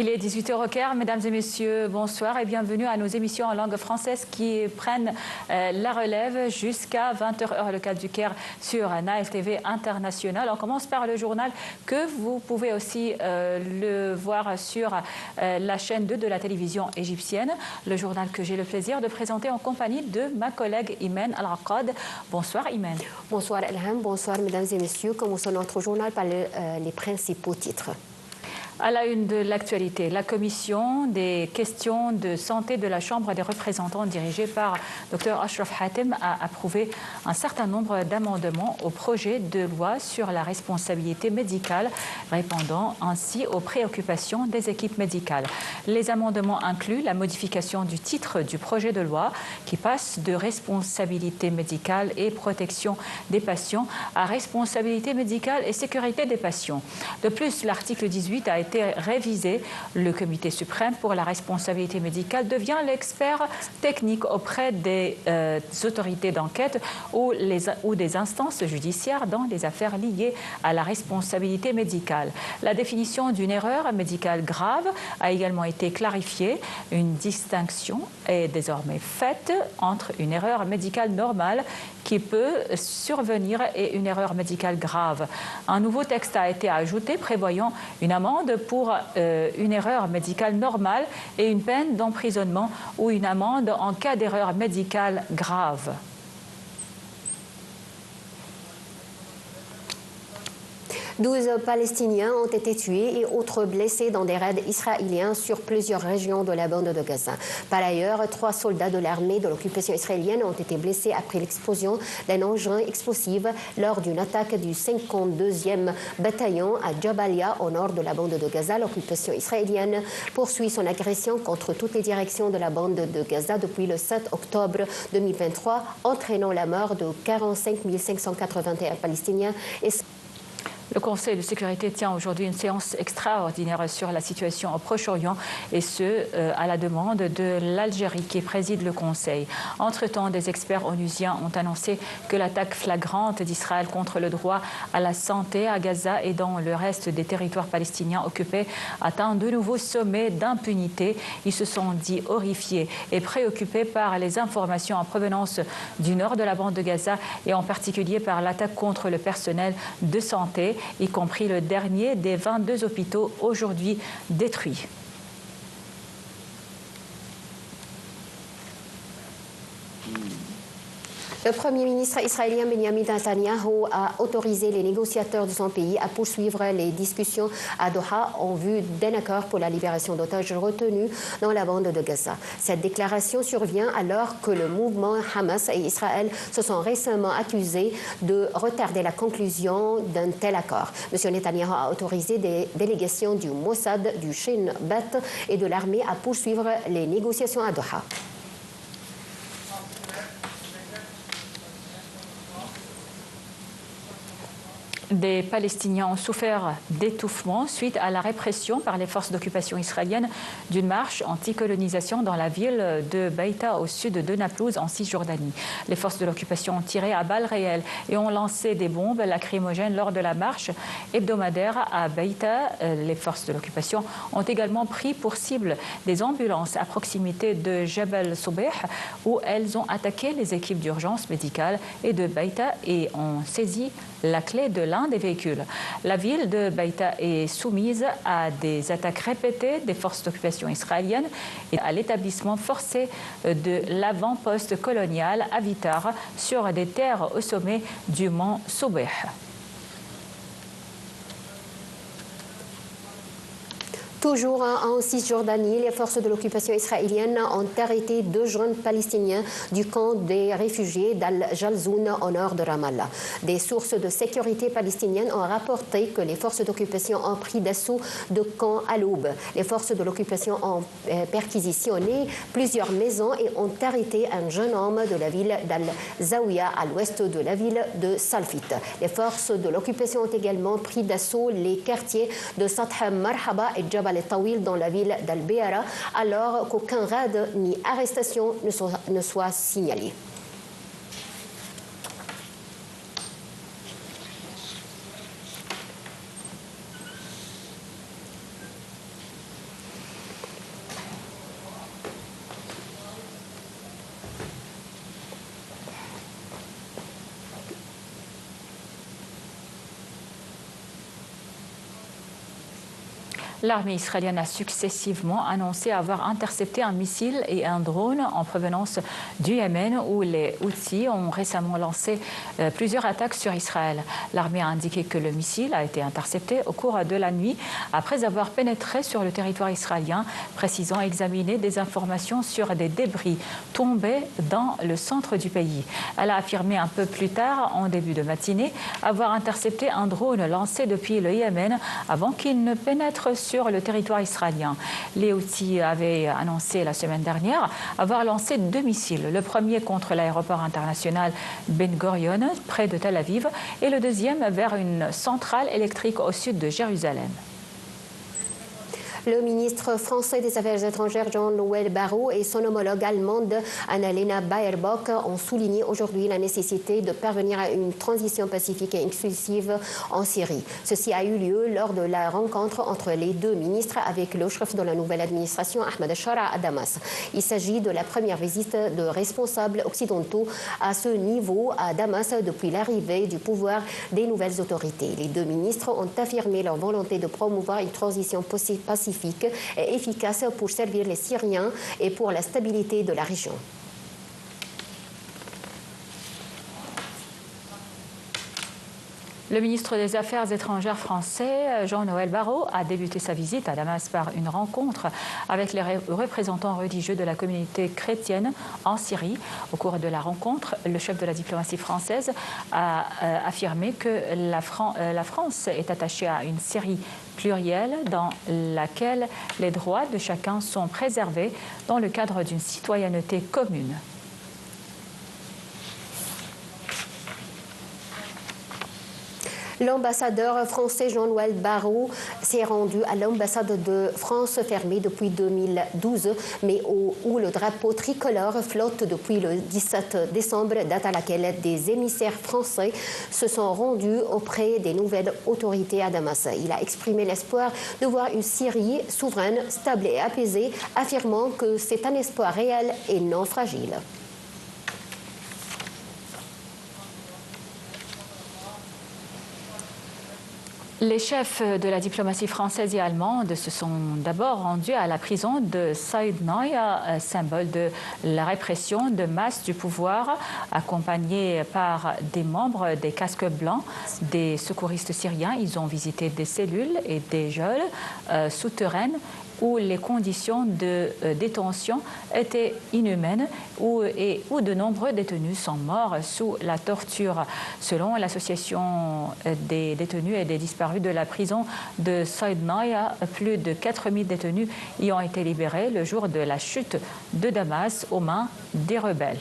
Il est 18h au Caire. Mesdames et messieurs, bonsoir et bienvenue à nos émissions en langue française qui prennent la relève jusqu'à 20h heure locale du Caire sur Nile TV International. On commence par le journal que vous pouvez aussi le voir sur la chaîne 2 de la télévision égyptienne. Le journal que j'ai le plaisir de présenter en compagnie de ma collègue Imen Al-Aqad. Bonsoir Imen. Bonsoir Elham, bonsoir mesdames et messieurs. Commençons notre journal par les principaux titres. À la une de l'actualité, la commission des questions de santé de la Chambre des représentants dirigée par Dr Ashraf Hatem a approuvé un certain nombre d'amendements au projet de loi sur la responsabilité médicale, répondant ainsi aux préoccupations des équipes médicales. Les amendements incluent la modification du titre du projet de loi qui passe de responsabilité médicale et protection des patients à responsabilité médicale et sécurité des patients. De plus, l'article 18 a été révisé. Le Comité suprême pour la responsabilité médicale devient l'expert technique auprès des autorités d'enquête ou des instances judiciaires dans les affaires liées à la responsabilité médicale. La définition d'une erreur médicale grave a également été clarifiée. Une distinction est désormais faite entre une erreur médicale normale qui peut survenir et une erreur médicale grave. Un nouveau texte a été ajouté prévoyant une amende pour une erreur médicale normale et une peine d'emprisonnement ou une amende en cas d'erreur médicale grave. 12 Palestiniens ont été tués et autres blessés dans des raids israéliens sur plusieurs régions de la bande de Gaza. Par ailleurs, 3 soldats de l'armée de l'occupation israélienne ont été blessés après l'explosion d'un engin explosif lors d'une attaque du 52e bataillon à Jabalia, au nord de la bande de Gaza. L'occupation israélienne poursuit son agression contre toutes les directions de la bande de Gaza depuis le 7 octobre 2023, entraînant la mort de 45 581 Palestiniens. Le Conseil de sécurité tient aujourd'hui une séance extraordinaire sur la situation au Proche-Orient et ce, à la demande de l'Algérie qui préside le Conseil. Entre-temps, des experts onusiens ont annoncé que l'attaque flagrante d'Israël contre le droit à la santé à Gaza et dans le reste des territoires palestiniens occupés atteint de nouveaux sommets d'impunité. Ils se sont dit horrifiés et préoccupés par les informations en provenance du nord de la bande de Gaza et en particulier par l'attaque contre le personnel de santé, y compris le dernier des 22 hôpitaux aujourd'hui détruits. Le Premier ministre israélien Benjamin Netanyahu a autorisé les négociateurs de son pays à poursuivre les discussions à Doha en vue d'un accord pour la libération d'otages retenus dans la bande de Gaza. Cette déclaration survient alors que le mouvement Hamas et Israël se sont récemment accusés de retarder la conclusion d'un tel accord. M. Netanyahu a autorisé des délégations du Mossad, du Shin Bet et de l'armée à poursuivre les négociations à Doha. Des Palestiniens ont souffert d'étouffement suite à la répression par les forces d'occupation israéliennes d'une marche anti-colonisation dans la ville de Beïta au sud de Naplouse en Cisjordanie. Les forces de l'occupation ont tiré à balles réelles et ont lancé des bombes lacrymogènes lors de la marche hebdomadaire à Beïta. Les forces de l'occupation ont également pris pour cible des ambulances à proximité de Jebel Soubeh où elles ont attaqué les équipes d'urgence médicale et de Beïta et ont saisi la clé de l'un des véhicules. La ville de Beïta est soumise à des attaques répétées des forces d'occupation israéliennes et à l'établissement forcé de l'avant-poste colonial à Vitar sur des terres au sommet du mont Soubeh. Toujours en Cisjordanie, les forces de l'occupation israélienne ont arrêté 2 jeunes Palestiniens du camp des réfugiés d'Al-Jalzoun au nord de Ramallah. Des sources de sécurité palestiniennes ont rapporté que les forces d'occupation ont pris d'assaut de camp à l'aube. Les forces de l'occupation ont perquisitionné plusieurs maisons et ont arrêté un jeune homme de la ville d'Al-Zawiya à l'ouest de la ville de Salfit. Les forces de l'occupation ont également pris d'assaut les quartiers de Sath Marhaba et Jabal Tawil dans la ville d'Al-Beara, alors qu'aucun raid ni arrestation ne soit signalé. L'armée israélienne a successivement annoncé avoir intercepté un missile et un drone en provenance du Yémen où les Houthis ont récemment lancé plusieurs attaques sur Israël. L'armée a indiqué que le missile a été intercepté au cours de la nuit après avoir pénétré sur le territoire israélien, précisant examiner des informations sur des débris tombés dans le centre du pays. Elle a affirmé un peu plus tard, en début de matinée, avoir intercepté un drone lancé depuis le Yémen avant qu'il ne pénètre sur le territoire israélien. Les Houthis avaient annoncé la semaine dernière avoir lancé 2 missiles. Le premier contre l'aéroport international Ben Gurion, près de Tel Aviv, et le deuxième vers une centrale électrique au sud de Jérusalem. Le ministre français des Affaires étrangères Jean-Noël Barrot et son homologue allemande Annalena Baerbock ont souligné aujourd'hui la nécessité de parvenir à une transition pacifique et inclusive en Syrie. Ceci a eu lieu lors de la rencontre entre les 2 ministres avec le chef de la nouvelle administration Ahmed Shara à Damas. Il s'agit de la première visite de responsables occidentaux à ce niveau à Damas depuis l'arrivée du pouvoir des nouvelles autorités. Les 2 ministres ont affirmé leur volonté de promouvoir une transition pacifique et efficace pour servir les Syriens et pour la stabilité de la région. Le ministre des Affaires étrangères français, Jean-Noël Barrot, a débuté sa visite à Damas par une rencontre avec les représentants religieux de la communauté chrétienne en Syrie. Au cours de la rencontre, le chef de la diplomatie française a affirmé que la France est attachée à une Syrie plurielle dans laquelle les droits de chacun sont préservés dans le cadre d'une citoyenneté commune. L'ambassadeur français Jean-Noël Barrot s'est rendu à l'ambassade de France fermée depuis 2012, mais où le drapeau tricolore flotte depuis le 17 décembre, date à laquelle des émissaires français se sont rendus auprès des nouvelles autorités à Damas. Il a exprimé l'espoir de voir une Syrie souveraine, stable et apaisée, affirmant que c'est un espoir réel et non fragile. Les chefs de la diplomatie française et allemande se sont d'abord rendus à la prison de Saïd-Noïa, symbole de la répression de masse du pouvoir, accompagnés par des membres des casques blancs, des secouristes syriens. Ils ont visité des cellules et des geôles souterraines où les conditions de détention étaient inhumaines, où de nombreux détenus sont morts sous la torture. Selon l'association des détenus et des disparus de la prison de Saïd-Noïa, plus de 4000 détenus y ont été libérés le jour de la chute de Damas aux mains des rebelles.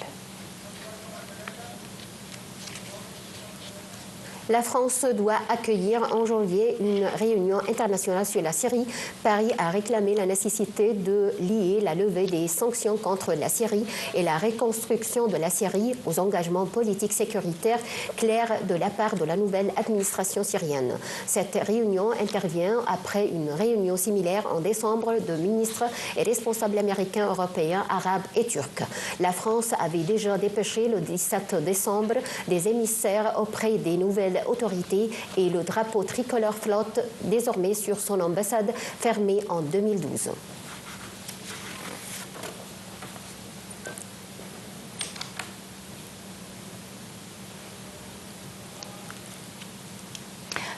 La France doit accueillir en janvier une réunion internationale sur la Syrie. Paris a réclamé la nécessité de lier la levée des sanctions contre la Syrie et la reconstruction de la Syrie aux engagements politiques sécuritaires clairs de la part de la nouvelle administration syrienne. Cette réunion intervient après une réunion similaire en décembre de ministres et responsables américains, européens, arabes et turcs. La France avait déjà dépêché le 17 décembre des émissaires auprès des nouvelles autorités et le drapeau tricolore flotte désormais sur son ambassade fermée en 2012.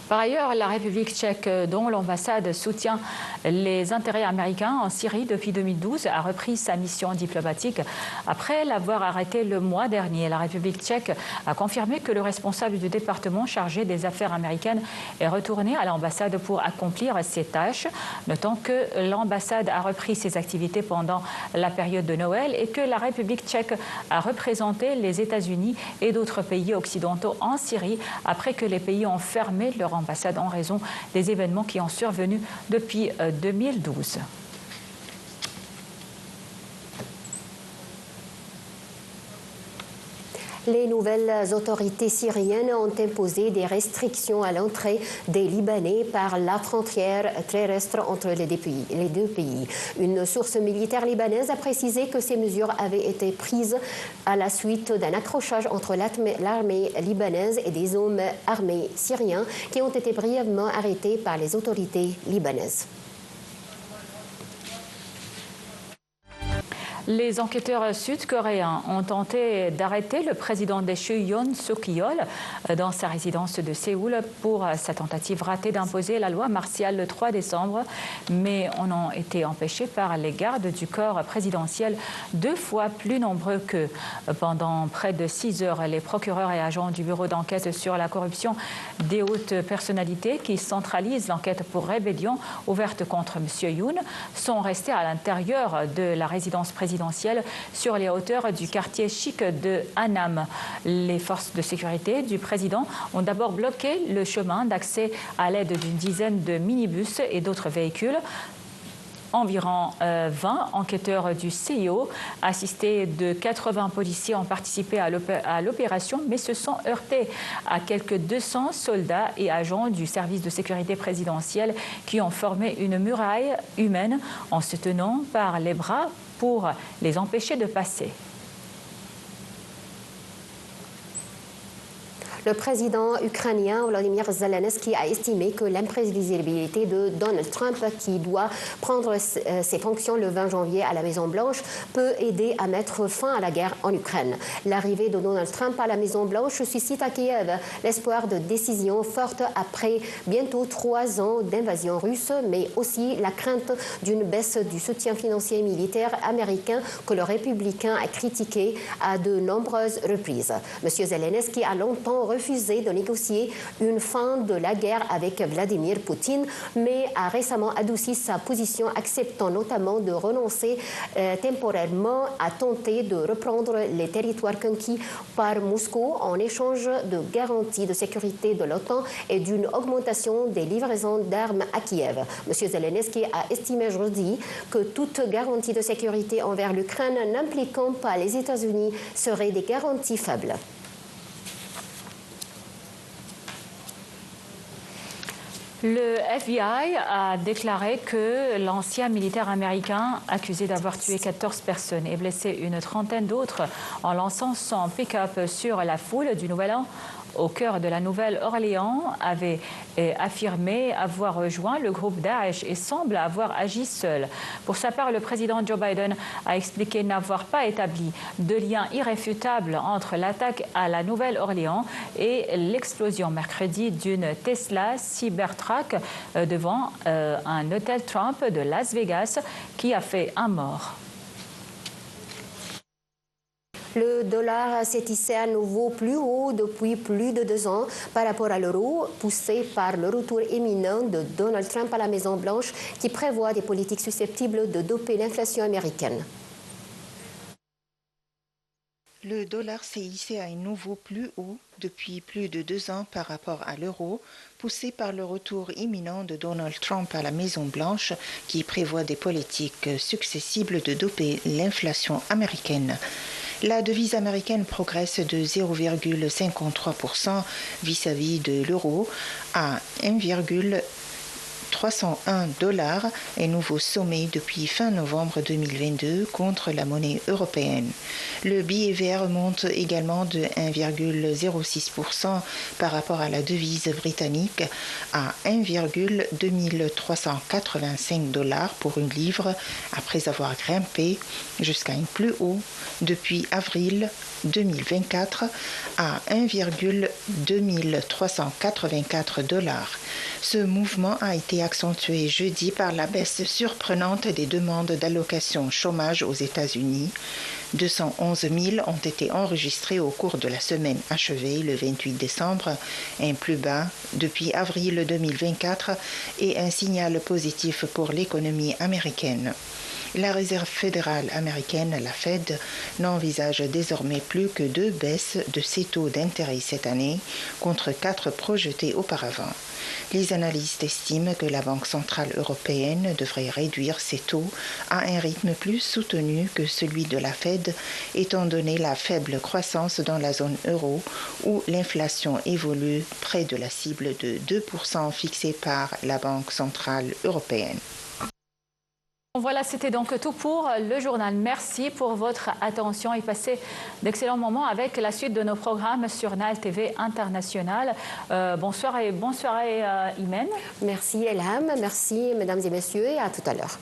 Par ailleurs, la République tchèque, dont l'ambassade soutient les intérêts américains en Syrie depuis 2012, a repris sa mission diplomatique après l'avoir arrêtée le mois dernier. La République tchèque a confirmé que le responsable du département chargé des affaires américaines est retourné à l'ambassade pour accomplir ses tâches, notant que l'ambassade a repris ses activités pendant la période de Noël et que la République tchèque a représenté les États-Unis et d'autres pays occidentaux en Syrie après que les pays ont fermé leur ambassade en raison des événements qui ont survenu depuis 2012. Les nouvelles autorités syriennes ont imposé des restrictions à l'entrée des Libanais par la frontière terrestre entre les deux pays. Une source militaire libanaise a précisé que ces mesures avaient été prises à la suite d'un accrochage entre l'armée libanaise et des hommes armés syriens qui ont été brièvement arrêtés par les autorités libanaises. Les enquêteurs sud-coréens ont tenté d'arrêter le président déchu Yoon Suk-yeol dans sa résidence de Séoul pour sa tentative ratée d'imposer la loi martiale le 3 décembre, mais en ont été empêchés par les gardes du corps présidentiel 2 fois plus nombreux qu'eux. Pendant près de 6 heures, les procureurs et agents du bureau d'enquête sur la corruption des hautes personnalités qui centralisent l'enquête pour rébellion ouverte contre M. Yoon sont restés à l'intérieur de la résidence présidentielle sur les hauteurs du quartier chic de Hanam. Les forces de sécurité du président ont d'abord bloqué le chemin d'accès à l'aide d'une dizaine de minibus et d'autres véhicules. Environ 20 enquêteurs du CIO, assistés de 80 policiers, ont participé à l'opération, mais se sont heurtés à quelques 200 soldats et agents du service de sécurité présidentielle qui ont formé une muraille humaine en se tenant par les bras pour les empêcher de passer. Le président ukrainien Volodymyr Zelensky a estimé que l'imprévisibilité de Donald Trump, qui doit prendre ses fonctions le 20 janvier à la Maison-Blanche, peut aider à mettre fin à la guerre en Ukraine. L'arrivée de Donald Trump à la Maison-Blanche suscite à Kiev l'espoir de décisions fortes après bientôt 3 ans d'invasion russe, mais aussi la crainte d'une baisse du soutien financier et militaire américain que le républicain a critiqué à de nombreuses reprises. M. Zelensky a longtemps refusé de négocier une fin de la guerre avec Vladimir Poutine, mais a récemment adouci sa position, acceptant notamment de renoncer temporairement à tenter de reprendre les territoires conquis par Moscou en échange de garanties de sécurité de l'OTAN et d'une augmentation des livraisons d'armes à Kiev. M. Zelensky a estimé jeudi que toute garantie de sécurité envers l'Ukraine n'impliquant pas les États-Unis serait des garanties faibles. Le FBI a déclaré que l'ancien militaire américain, accusé d'avoir tué 14 personnes et blessé une trentaine d'autres en lançant son pick-up sur la foule du Nouvel An au cœur de la Nouvelle-Orléans, avait affirmé avoir rejoint le groupe Daesh et semble avoir agi seul. Pour sa part, le président Joe Biden a expliqué n'avoir pas établi de lien irréfutable entre l'attaque à la Nouvelle-Orléans et l'explosion mercredi d'une Tesla Cybertruck devant un hôtel Trump de Las Vegas qui a fait un mort. Le dollar s'est hissé à nouveau plus haut depuis plus de 2 ans par rapport à l'euro, poussé par le retour imminent de Donald Trump à la Maison-Blanche qui prévoit des politiques susceptibles de doper l'inflation américaine. Le dollar s'est hissé à un nouveau plus haut depuis plus de 2 ans par rapport à l'euro, poussé par le retour imminent de Donald Trump à la Maison-Blanche qui prévoit des politiques successibles de doper l'inflation américaine. La devise américaine progresse de 0,53% vis-à-vis de l'euro à 1,301 $, un nouveau sommet depuis fin novembre 2022 contre la monnaie européenne. Le billet vert monte également de 1,06% par rapport à la devise britannique à 1,2385 $ pour une livre après avoir grimpé jusqu'à un plus haut depuis avril 2024 à 1,2384 $. Ce mouvement a été accentué jeudi par la baisse surprenante des demandes d'allocation chômage aux États-Unis. 211 000 ont été enregistrés au cours de la semaine achevée le 28 décembre, un plus bas depuis avril 2024 et un signal positif pour l'économie américaine. La Réserve fédérale américaine, la Fed, n'envisage désormais plus que 2 baisses de ses taux d'intérêt cette année, contre 4 projetés auparavant. Les analystes estiment que la Banque centrale européenne devrait réduire ses taux à un rythme plus soutenu que celui de la Fed, étant donné la faible croissance dans la zone euro, où l'inflation évolue près de la cible de 2% fixée par la Banque centrale européenne. Voilà, c'était donc tout pour le journal. Merci pour votre attention et passez d'excellents moments avec la suite de nos programmes sur Nile TV International. Bonsoir et Imen. Merci Elham, merci mesdames et messieurs et à tout à l'heure.